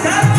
Welcome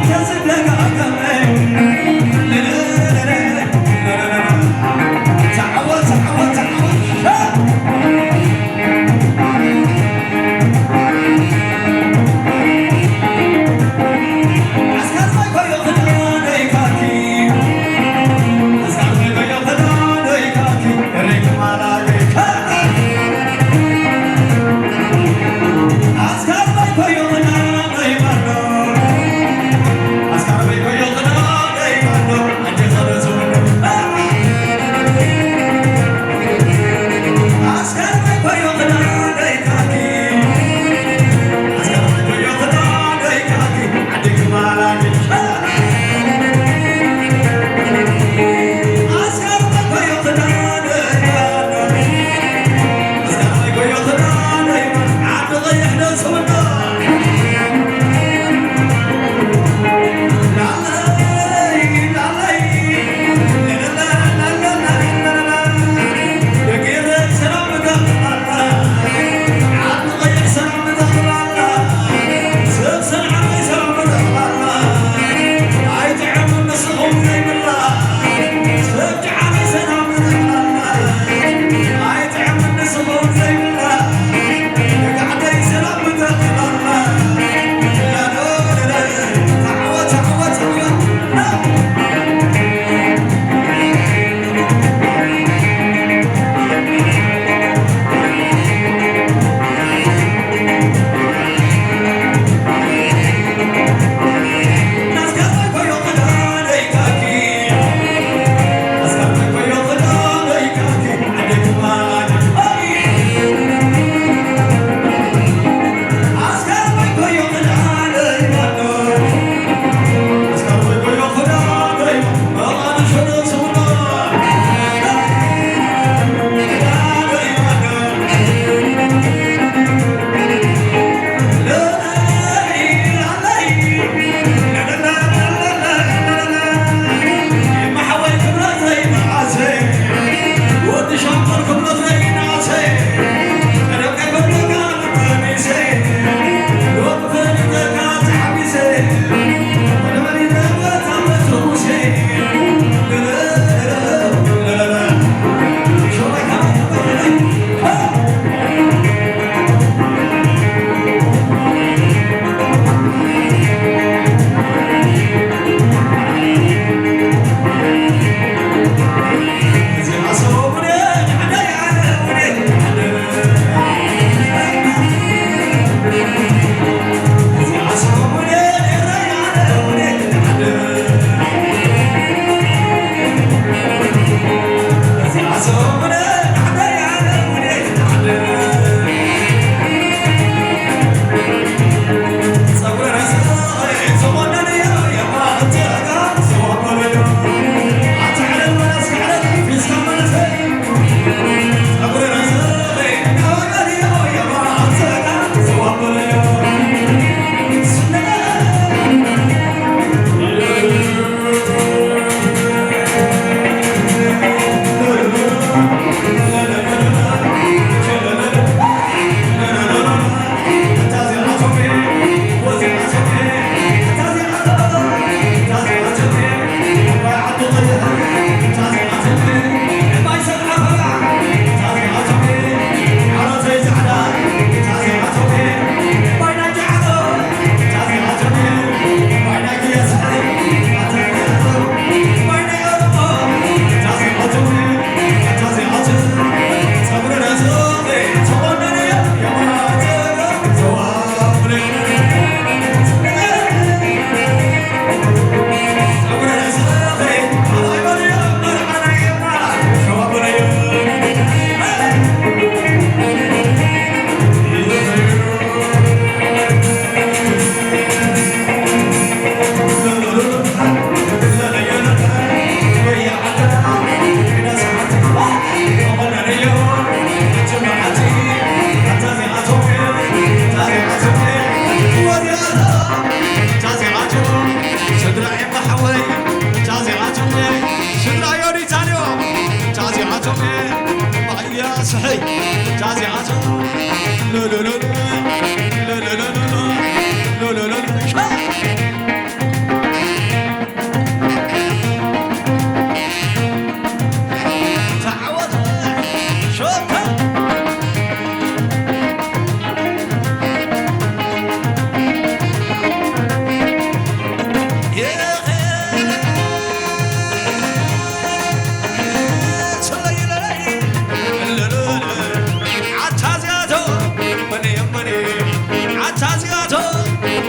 to the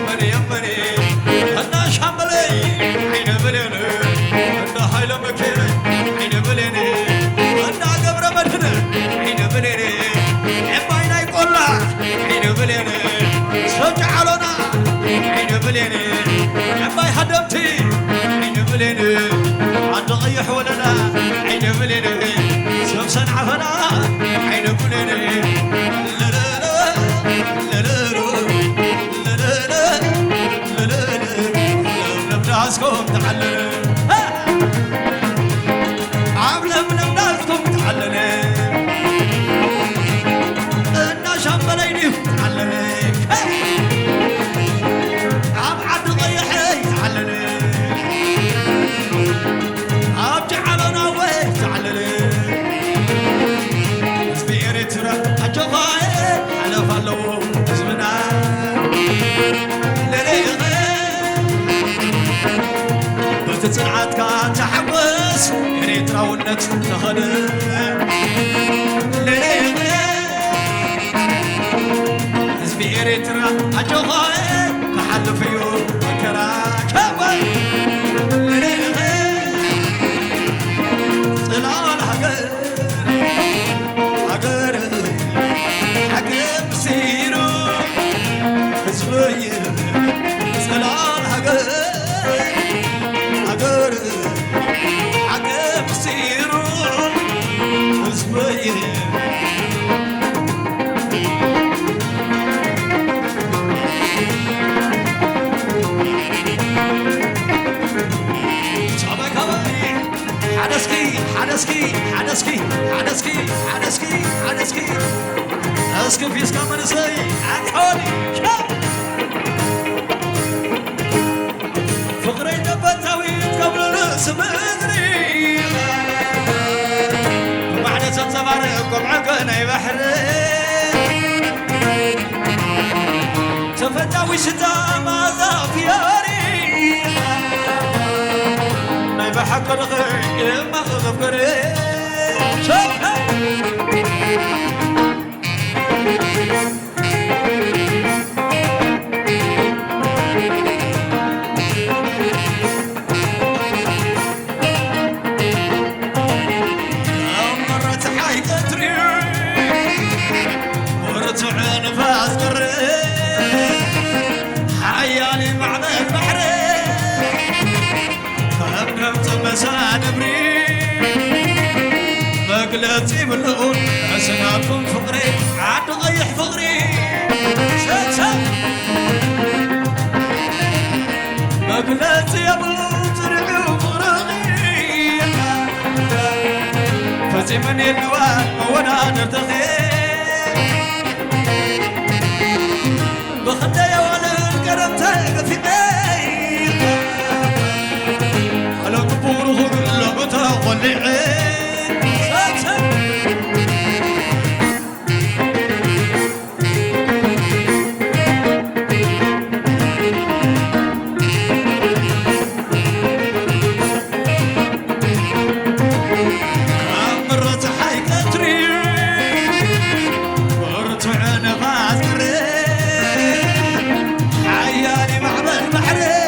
مني مني أنا شاملي عين بليني أنا حيل مكيني عين بليني أنا قبر مدني عين بليني عباينا يقولا عين بليني سجعلنا عين بليني عباي خدمتي عين بليني عند غيح ولنا عين بليني سمسن عفنا عين بليني ناسكم تعلل عاملة من ناسكم تعلل إنا شمليني تعلل عم عد غيحي تعلل عم جعلنا ويه تعلل سبيري ترى أجغاي على فلو اسمنا تتصنعتك تحوس ريت راونت تخدم حزبي ريت را أجغاي كحل فيو مكراك طلال حقر حقر سيرو حزبي طلال حقر عقب سيرون وزوير صابك هواي حدسكي حدسكي حدسكي حدسكي حدسكي حدسكي اسكب يسكب من سي عطوني فقري دبتاوي قبل الاسم ادري وبعد سبسباركم عقنا بحر تفتاوي شتا ما زافياري ما يبحق الغي ما غفري شوف سانبري مقلتي باللون أسناكم فقري عاد غيح فقري سات مقلتي باللون ترعو فقري فتي من الوان وانا نرتخي بخدي ولا القرب تلقى في قولي عين مرت حيك تري مرت عين غاز حيالي معبد بحري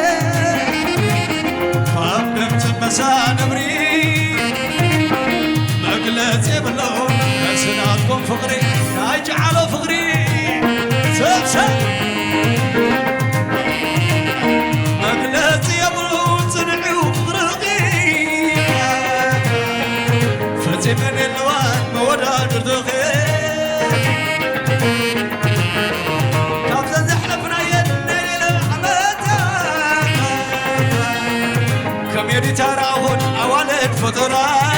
قدمت مسانبري مقلتي باللون أسنادكم فقري ناجعلوا فقري سبسب مقلتي باللون تنعيو فقري فتي من الوان مودا نردخي كافزة زحلفنا يدني للحماتا كميري تراهن أولد فطرات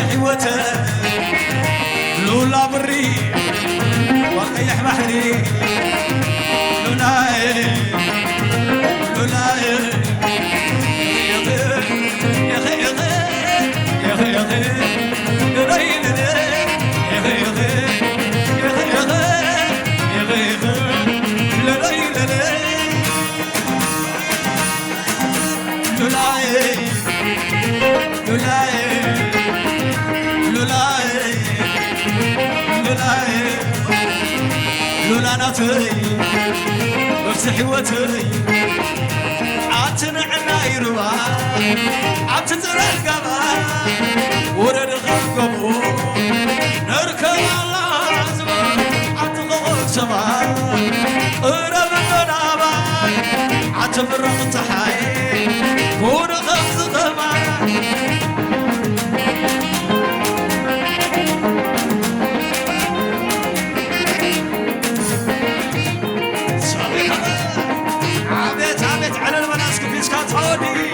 حيوته لولا بري وقيح بحري لولاي لولاي يا خي يا خي يا خي يا خي لولاي يا خي يا خي يا خي يا خي يا خي لولاي لولاي لولاي لولاي لولاي لولا ناتي بس حيوتي عتنعنا يروا عتزرع القبا ورد غقبو نركب على زمان عتغوط سما قرب النابا عتبرق تحاي ورغب زغما على المناسك فيش كانت هوني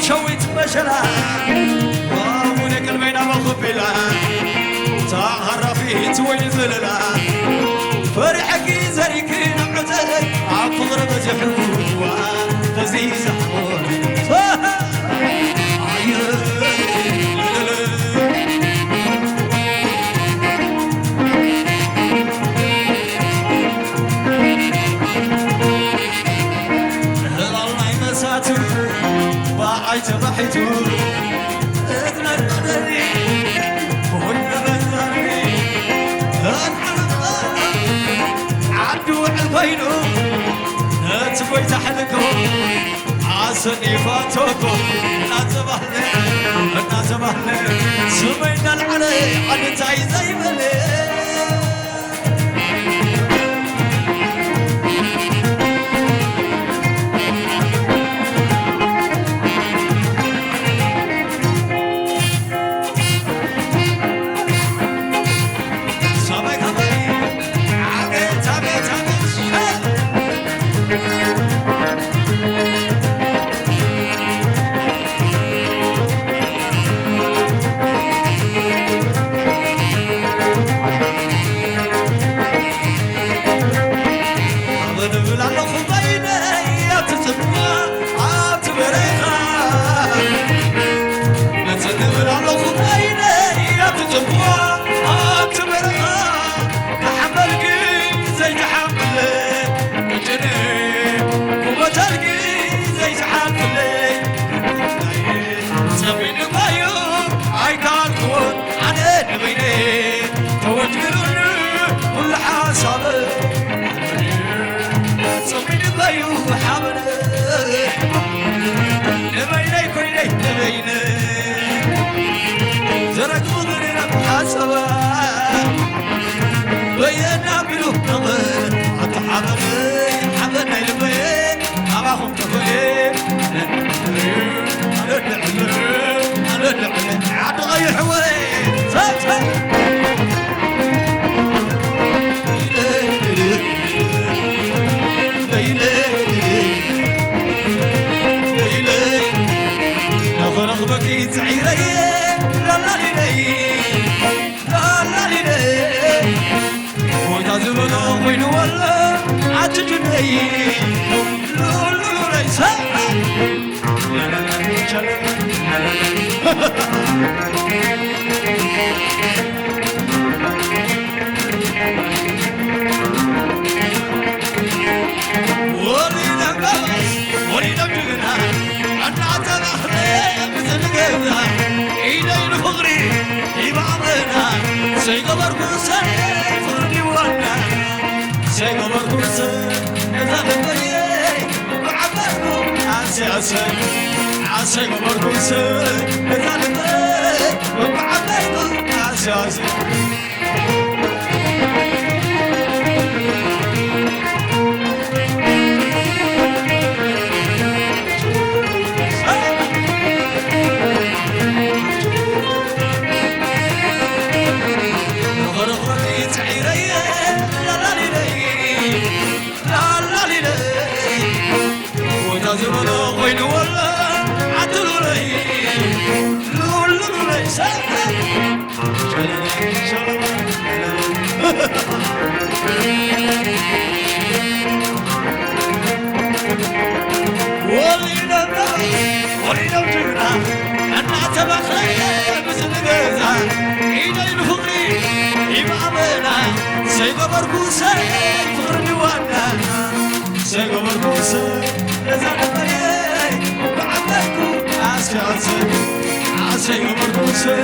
شويت مشلا وامونك البينا مخبلا سهر فيه تويل زللا فرحكي زريكي نعتك عطغرب زحوا تزيز حور عايز بحيتو اذن القدري وهن بذرني عدو البينو نتبوي تحلكو عاسني فاتوكو ناتبهلي سمينا العلي عن تاي زي ملي سيقبر كوسا فردي وانا سيقبر كوسا إذا بقي وعبركم عسى عسى مرقوس نزلت وقعدت عسى سيقبر بوسى فرني وانا سيقبر بوسى لازم مريء وعملكو عسكاسي سيقبر بوسى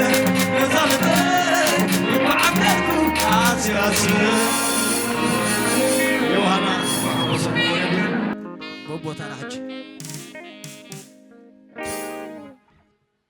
لازم مريء وعملكو عسكاسي يوهانا بوبو تراج